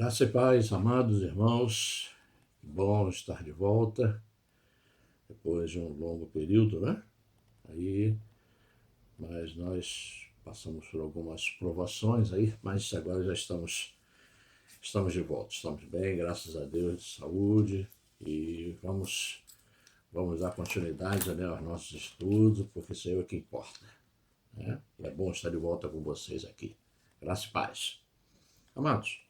Graça e paz, amados irmãos, que bom estar de volta depois de um longo período, né? Aí, mas nós passamos por algumas provações aí, mas agora já estamos de volta, estamos bem, graças a Deus, de saúde e vamos dar continuidade, né, aos nossos estudos, porque isso aí é o que importa, né? E é bom estar de volta com vocês aqui. Graça e paz. Amados,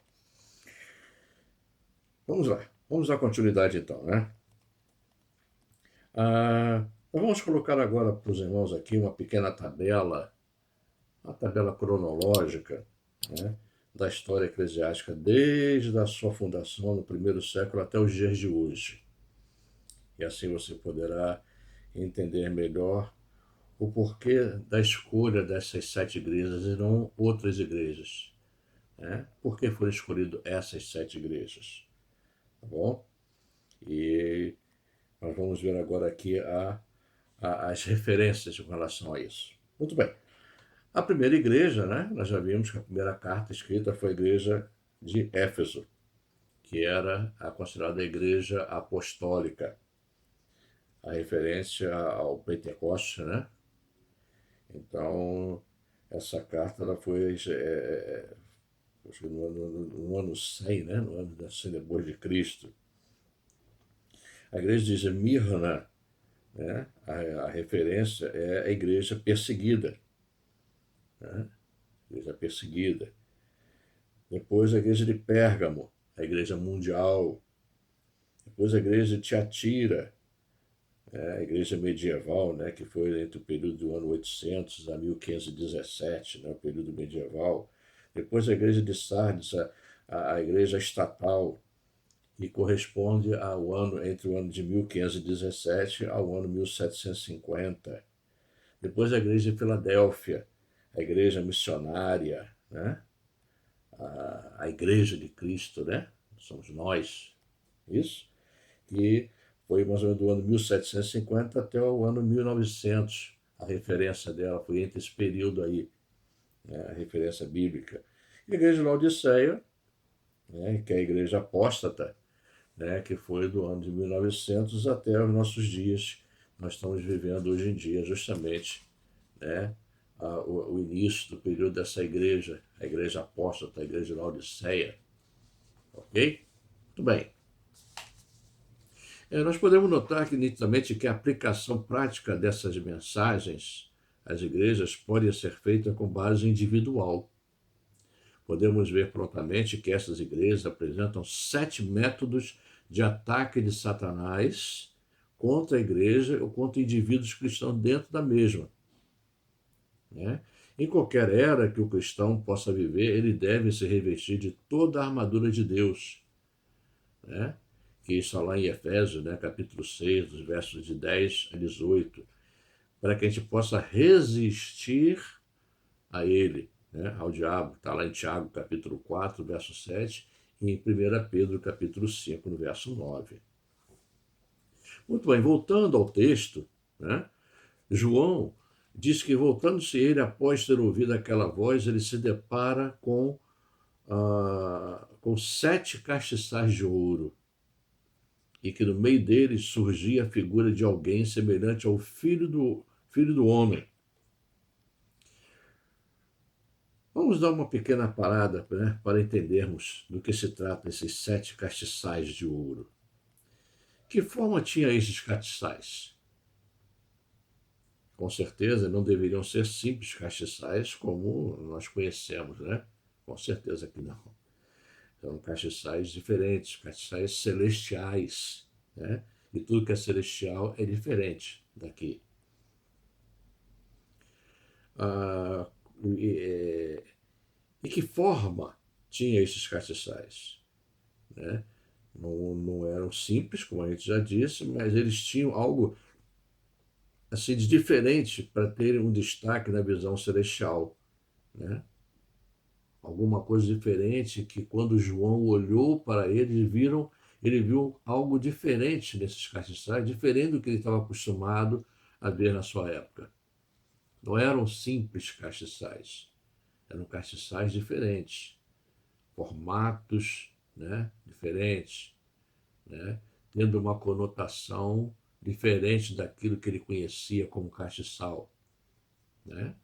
vamos lá, vamos dar continuidade então, né? Nós vamos colocar agora para os irmãos aqui uma pequena tabela, uma tabela cronológica, né, da história eclesiástica desde a sua fundação no primeiro século até os dias de hoje. E assim você poderá entender melhor o porquê da escolha dessas 7 igrejas e não outras igrejas, né? Por que foram escolhidas essas 7 igrejas, tá bom? E nós vamos ver agora aqui as referências com relação a isso. Muito bem. A primeira igreja, né? Nós já vimos que a primeira carta escrita foi a igreja de Éfeso, que era considerada a igreja apostólica, a referência ao Pentecoste, né? Então, essa carta ela foi acho que no ano 100, né? No ano da 100 depois de Cristo. A igreja de Esmirna, né? A referência é a igreja perseguida, né? Igreja perseguida. Depois a igreja de Pérgamo, a igreja mundial. Depois a igreja de Tiatira, a igreja medieval, né, que foi entre o período do ano 800 a 1517, né, o período medieval. Depois a igreja de Sardes, a igreja estatal, que corresponde ao ano entre o ano de 1517 ao ano 1750. Depois a igreja de Filadélfia, a igreja missionária, né? A igreja de Cristo, né? Somos nós, isso? Que foi mais ou menos do ano 1750 até o ano 1900. A referência dela foi entre esse período aí, né? A referência bíblica. E a igreja de Laodiceia, né? Que é a igreja apóstata, né? Que foi do ano de 1900 até os nossos dias. Nós estamos vivendo hoje em dia justamente, né, o início do período dessa igreja, a igreja apóstata, a igreja de Laodiceia. Ok? Muito bem. Nós podemos notar que nitidamente que a aplicação prática dessas mensagens às igrejas pode ser feita com base individual. Podemos ver prontamente que essas igrejas apresentam 7 métodos de ataque de Satanás contra a igreja ou contra indivíduos que estão dentro da mesma, né? Em qualquer era que o cristão possa viver, ele deve se revestir de toda a armadura de Deus, né? Que está lá em Efésios, né, capítulo 6, dos versos de 10 a 18, para que a gente possa resistir a ele, né, ao diabo. Está lá em Tiago, capítulo 4, verso 7, e em 1 Pedro, capítulo 5, no verso 9. Muito bem, voltando ao texto, né, João diz que, voltando-se ele, após ter ouvido aquela voz, ele se depara com 7 castiçais de ouro, e que no meio deles surgia a figura de alguém semelhante ao filho do homem. Vamos dar uma pequena parada, né, para entendermos do que se trata esses 7 castiçais de ouro. Que forma tinha esses castiçais? Com certeza não deveriam ser simples castiçais como nós conhecemos, né? Com certeza que não. São castiçais diferentes, castiçais celestiais, né? E tudo que é celestial é diferente daqui. Ah, e que forma tinha esses castiçais, né? Não eram simples, como a gente já disse, mas eles tinham algo assim de diferente para terem um destaque na visão celestial, né? Alguma coisa diferente que quando João olhou para ele viu algo diferente nesses castiçais, diferente do que ele estava acostumado a ver na sua época. Não eram simples castiçais, eram castiçais diferentes, formatos, né? Diferentes, né? Tendo uma conotação diferente daquilo que ele conhecia como castiçal, né?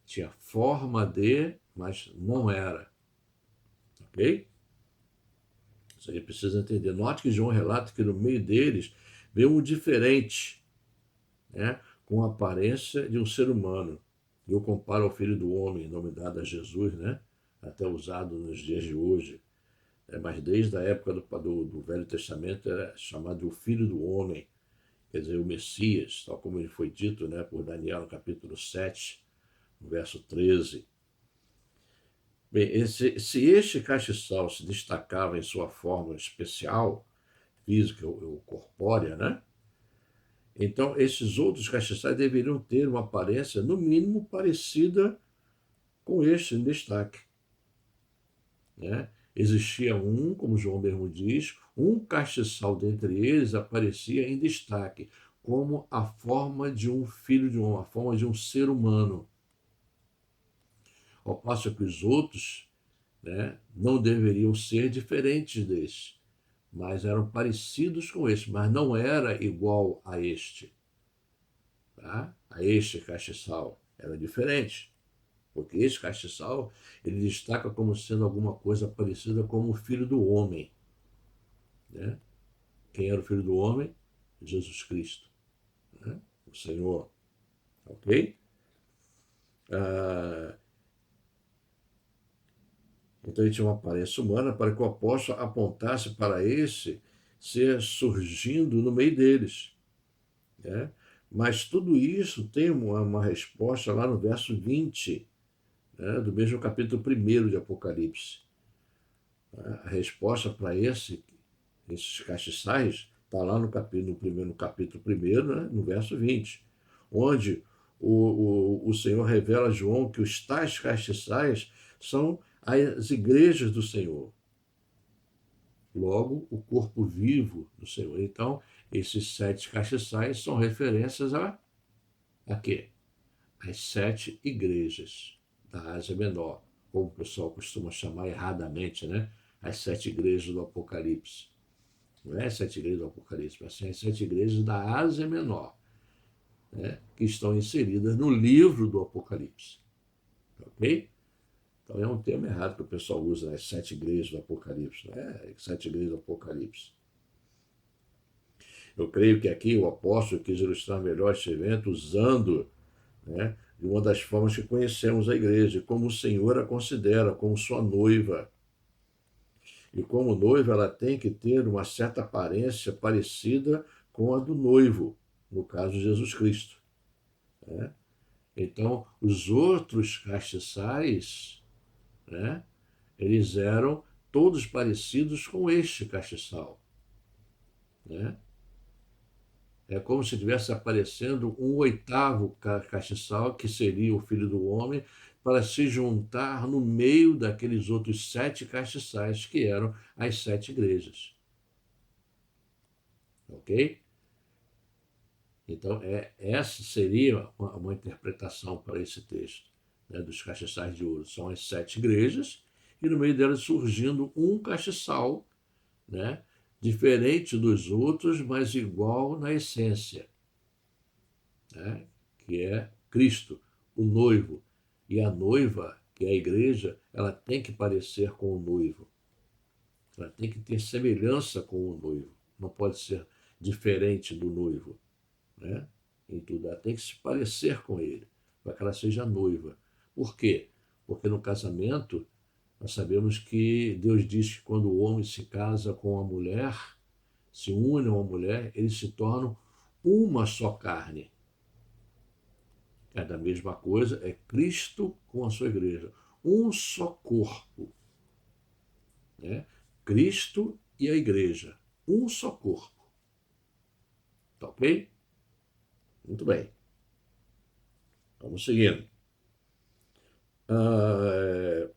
Tinha forma de, mas não era, ok? Isso aí precisa entender. Note que João relata que no meio deles veio um diferente, né? Com a aparência de um ser humano. Eu comparo ao Filho do Homem, nome dado a Jesus, né? Até usado nos dias de hoje. Mas desde a época do Velho Testamento era chamado o Filho do Homem, quer dizer, o Messias, tal como ele foi dito, né, por Daniel no capítulo 7, no verso 13. Bem, se este castiçal se destacava em sua forma especial, física ou corpórea, né? Então, esses outros castiçais deveriam ter uma aparência, no mínimo, parecida com este em destaque, né? Existia um, como João mesmo diz, um castiçal dentre eles aparecia em destaque, como a forma de um filho de homem, a forma de um ser humano. Ao passo que os outros, né, não deveriam ser diferentes deste, mas eram parecidos com este, mas não era igual a este, tá? A este castiçal. Era diferente. Porque esse castiçal, ele destaca como sendo alguma coisa parecida com o Filho do Homem, né? Quem era o Filho do Homem? Jesus Cristo, né? O Senhor, ok? Ah, então ele tinha uma aparência humana para que o apóstolo apontasse para esse ser surgindo no meio deles, né? Mas tudo isso tem uma resposta lá no verso 20, né, do mesmo capítulo 1 de Apocalipse. A resposta para esses castiçais está lá no capítulo 1, né, no verso 20, onde o Senhor revela a João que os tais castiçais são as igrejas do Senhor, logo o corpo vivo do Senhor. Então, esses 7 castiçais são referências a quê? As 7 igrejas da Ásia Menor, como o pessoal costuma chamar erradamente, né? As 7 igrejas do Apocalipse. Não é as 7 igrejas do Apocalipse, mas sim as 7 igrejas da Ásia Menor, né? Que estão inseridas no livro do Apocalipse. Ok? Então é um termo errado que o pessoal usa, né? As 7 igrejas do Apocalipse. Não é 7 igrejas do Apocalipse. Eu creio que aqui o apóstolo quis ilustrar melhor esse evento usando, né, de uma das formas que conhecemos a igreja, como o Senhor a considera como sua noiva. E como noiva, ela tem que ter uma certa aparência parecida com a do noivo, no caso de Jesus Cristo, né? Então, os outros castiçais, né, eles eram todos parecidos com este castiçal, né? É como se estivesse aparecendo um oitavo castiçal, que seria o Filho do Homem, para se juntar no meio daqueles outros 7 castiçais, que eram as 7 igrejas. Ok? Então, essa seria uma interpretação para esse texto, né, dos castiçais de ouro. São as 7 igrejas, e no meio delas surgindo um castiçal, né, diferente dos outros, mas igual na essência, né, que é Cristo, o noivo. E a noiva, que é a igreja, ela tem que parecer com o noivo. Ela tem que ter semelhança com o noivo. Não pode ser diferente do noivo, né? Em tudo. Ela tem que se parecer com ele, para que ela seja noiva. Por quê? Porque no casamento, nós sabemos que Deus diz que quando o homem se casa com a mulher, se une a uma mulher, eles se tornam uma só carne. É da mesma coisa, é Cristo com a sua igreja. Um só corpo, né? Cristo e a igreja. Um só corpo. Tá ok? Muito bem. Vamos seguindo. Ah,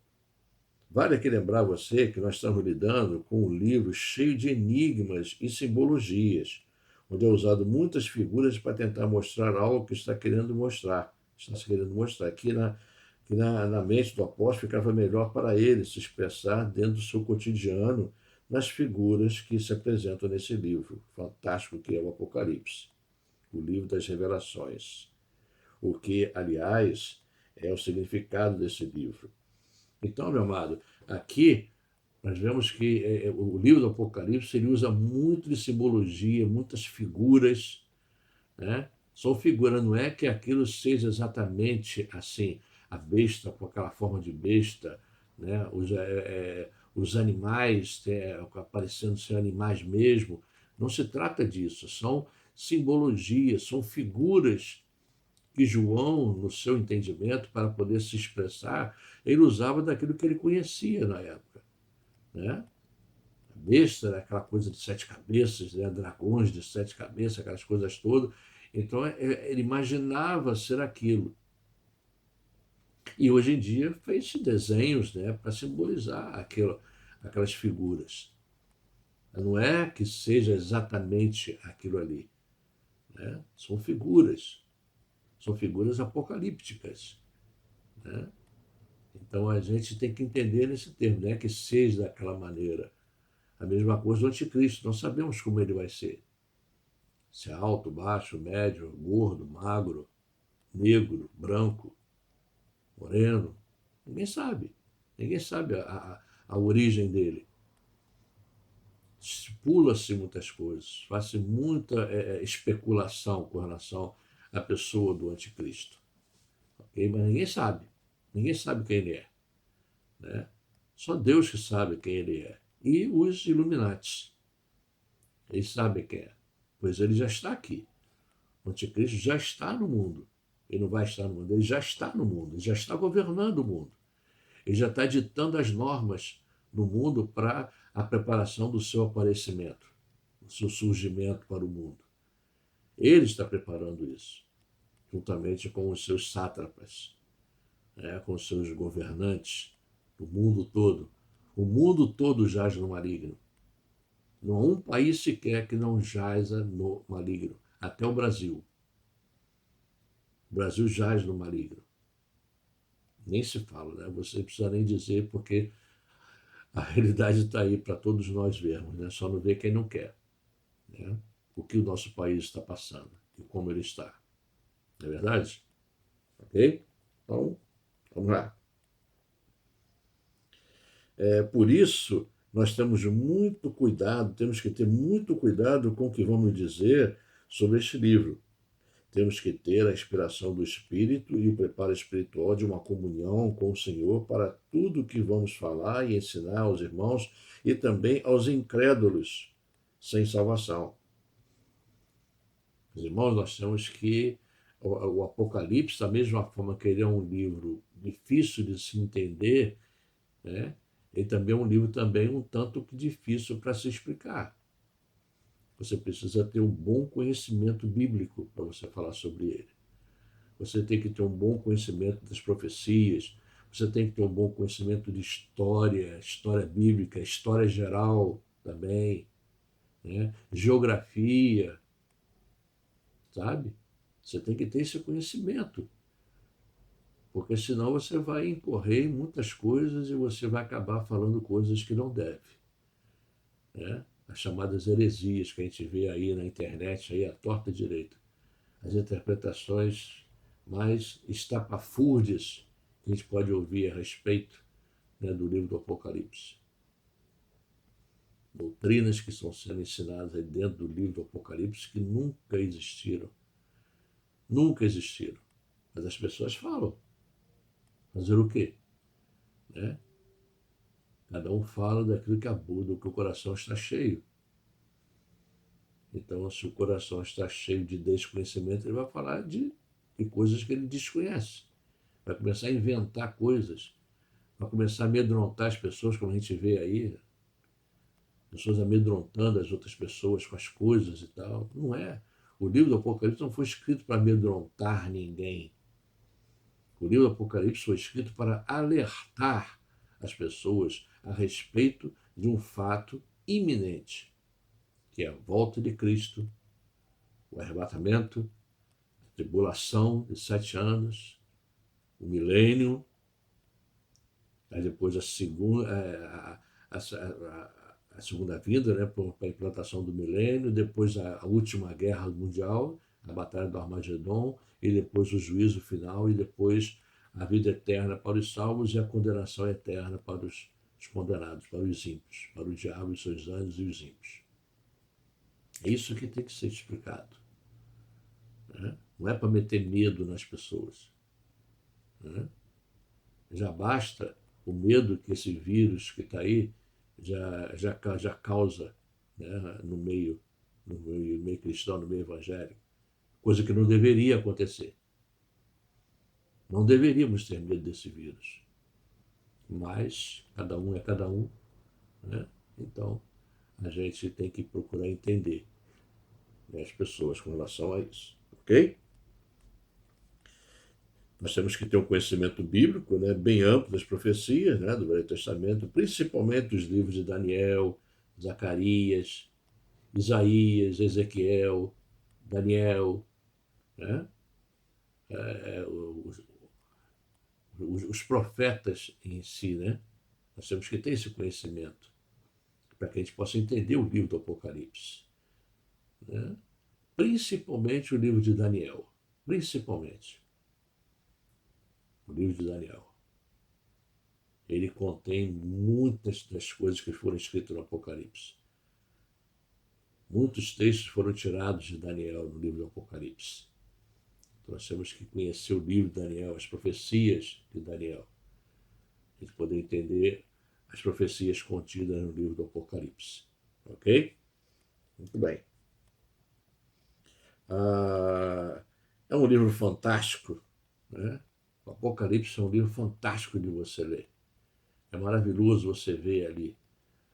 vale aqui lembrar você que nós estamos lidando com um livro cheio de enigmas e simbologias, onde é usado muitas figuras para tentar mostrar algo que está querendo mostrar. Está se querendo mostrar aqui que na mente do apóstolo ficava melhor para ele se expressar dentro do seu cotidiano nas figuras que se apresentam nesse livro fantástico que é o Apocalipse, o livro das revelações. O que, aliás, é o significado desse livro. Então, meu amado, aqui nós vemos que o livro do Apocalipse ele usa muito de simbologia, muitas figuras, né? São figuras, não é que aquilo seja exatamente assim, a besta com aquela forma de besta, né? Os animais aparecendo ser animais mesmo. Não se trata disso, são simbologias, são figuras que João, no seu entendimento, para poder se expressar, ele usava daquilo que ele conhecia na época, né? A besta era aquela coisa de 7 cabeças, né? Dragões de 7 cabeças, aquelas coisas todas. Então ele imaginava ser aquilo. E hoje em dia fez desenhos, né, para simbolizar aquelas figuras. Não é que seja exatamente aquilo ali, né? São figuras apocalípticas, né? Então a gente tem que entender nesse termo, não é que seja daquela maneira. A mesma coisa do anticristo, não sabemos como ele vai ser. Se é alto, baixo, médio, gordo, magro, negro, branco, moreno. Ninguém sabe. Ninguém sabe a origem dele. Pula-se muitas coisas, faz-se muita especulação com relação à pessoa do anticristo. Okay? Mas ninguém sabe. Ninguém sabe quem ele é, né? Só Deus que sabe quem ele é. E os Illuminatis. Eles sabem quem é. Pois ele já está aqui. O anticristo já está no mundo. Ele não vai estar no mundo, ele já está no mundo, ele já está governando o mundo. Ele já está ditando as normas no mundo para a preparação do seu aparecimento, do seu surgimento para o mundo. Ele está preparando isso, juntamente com os seus sátrapas, né, com os seus governantes do mundo todo. O mundo todo jaz no maligno. Não há um país sequer que não jaza no maligno, até o Brasil. O Brasil jaz no maligno. Nem se fala, né? Você não precisa nem dizer, porque a realidade está aí para todos nós vermos, né? Só não vê quem não quer, né? O que o nosso país está passando e como ele está. Não é verdade? Ok? Então, vamos lá. Por isso, nós temos muito cuidado, temos que ter muito cuidado com o que vamos dizer sobre este livro. Temos que ter a inspiração do Espírito e o preparo espiritual de uma comunhão com o Senhor para tudo o que vamos falar e ensinar aos irmãos e também aos incrédulos sem salvação. Os irmãos, nós temos que o Apocalipse, da mesma forma que ele é um livro difícil de se entender, né? Ele também é um livro também um tanto que difícil para se explicar. Você precisa ter um bom conhecimento bíblico para você falar sobre ele. Você tem que ter um bom conhecimento das profecias, você tem que ter um bom conhecimento de história, história bíblica, história geral também, né? Geografia, sabe? Você tem que ter esse conhecimento, porque senão você vai incorrer em muitas coisas e você vai acabar falando coisas que não deve, né? As chamadas heresias que a gente vê aí na internet, aí à torta e direita. As interpretações mais estapafúrdias que a gente pode ouvir a respeito, né, do livro do Apocalipse. Doutrinas que estão sendo ensinadas aí dentro do livro do Apocalipse que nunca existiram. Nunca existiram. Mas as pessoas falam. Fazer o quê? Né? Cada um fala daquilo que do que o coração está cheio. Então, se o coração está cheio de desconhecimento, ele vai falar de coisas que ele desconhece. Vai começar a inventar coisas. Vai começar a amedrontar as pessoas, como a gente vê aí. Pessoas amedrontando as outras pessoas com as coisas e tal. Não é. O livro do Apocalipse não foi escrito para amedrontar ninguém. O livro do Apocalipse foi escrito para alertar as pessoas a respeito de um fato iminente, que é a volta de Cristo, o arrebatamento, a tribulação de 7 anos, o milênio, Aí depois a segunda vinda, né, para a implantação do milênio, depois a última guerra mundial, a Batalha do Armagedon, e depois o juízo final, e depois a vida eterna para os salvos e a condenação eterna para os condenados, para os ímpios, para o diabo e seus anjos e os ímpios. É isso que tem que ser explicado. Né? Não é para meter medo nas pessoas. Né? Já basta o medo que esse vírus que está aí já causa, né, no meio cristão, no meio evangélico, coisa que não deveria acontecer. Não deveríamos ter medo desse vírus. Mas cada um é cada um, né? Então a gente tem que procurar entender, né, as pessoas com relação a isso, ok? Nós temos que ter um conhecimento bíblico, né, bem amplo das profecias, né, do Velho Testamento, principalmente os livros de Daniel, Zacarias, Isaías, Ezequiel, Daniel, né? Os profetas em si, né? Nós temos que ter esse conhecimento para que a gente possa entender o livro do Apocalipse, né? Principalmente o livro de Daniel, principalmente o livro de Daniel. Ele contém muitas das coisas que foram escritas no Apocalipse. Muitos textos foram tirados de Daniel no livro do Apocalipse. Então nós temos que conhecer o livro de Daniel, as profecias de Daniel, a gente poder entender as profecias contidas no livro do Apocalipse. Ok? Muito bem. É um livro fantástico, né? O Apocalipse é um livro fantástico de você ler. É maravilhoso você ver ali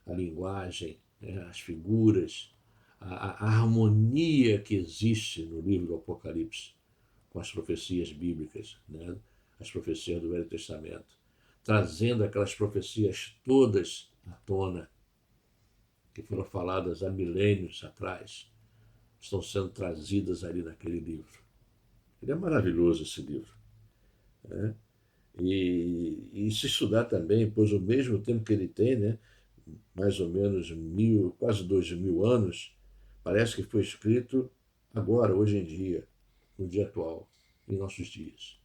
a linguagem, né, as figuras, a harmonia que existe no livro do Apocalipse com as profecias bíblicas, né, as profecias do Velho Testamento, trazendo aquelas profecias todas à tona, que foram faladas há milênios atrás, estão sendo trazidas ali naquele livro. Ele é maravilhoso, esse livro. Né? E se estudar também, pois ao mesmo tempo que ele tem, né, mais ou menos quase 2.000 anos, parece que foi escrito agora, hoje em dia, no dia atual, em nossos dias.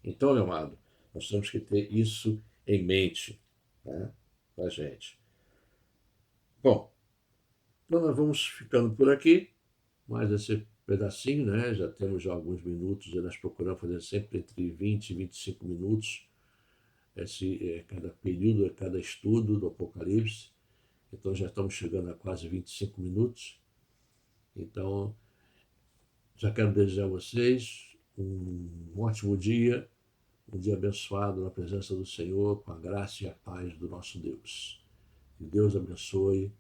Então, meu amado, nós temos que ter isso em mente, né, para a gente. Bom, então nós vamos ficando por aqui, mais esse pedacinho, né? Já temos já alguns minutos, e nós procuramos fazer sempre entre 20 e 25 minutos, cada período, cada estudo do Apocalipse. Então já estamos chegando a quase 25 minutos. Então, já quero desejar a vocês um ótimo dia, um dia abençoado na presença do Senhor, com a graça e a paz do nosso Deus. Que Deus abençoe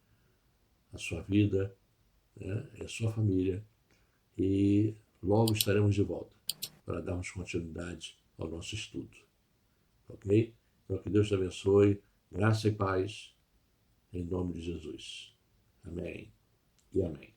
a sua vida, né, e a sua família. E logo estaremos de volta para darmos continuidade ao nosso estudo. Ok? Então que Deus te abençoe, graça e paz, em nome de Jesus. Amém e amém.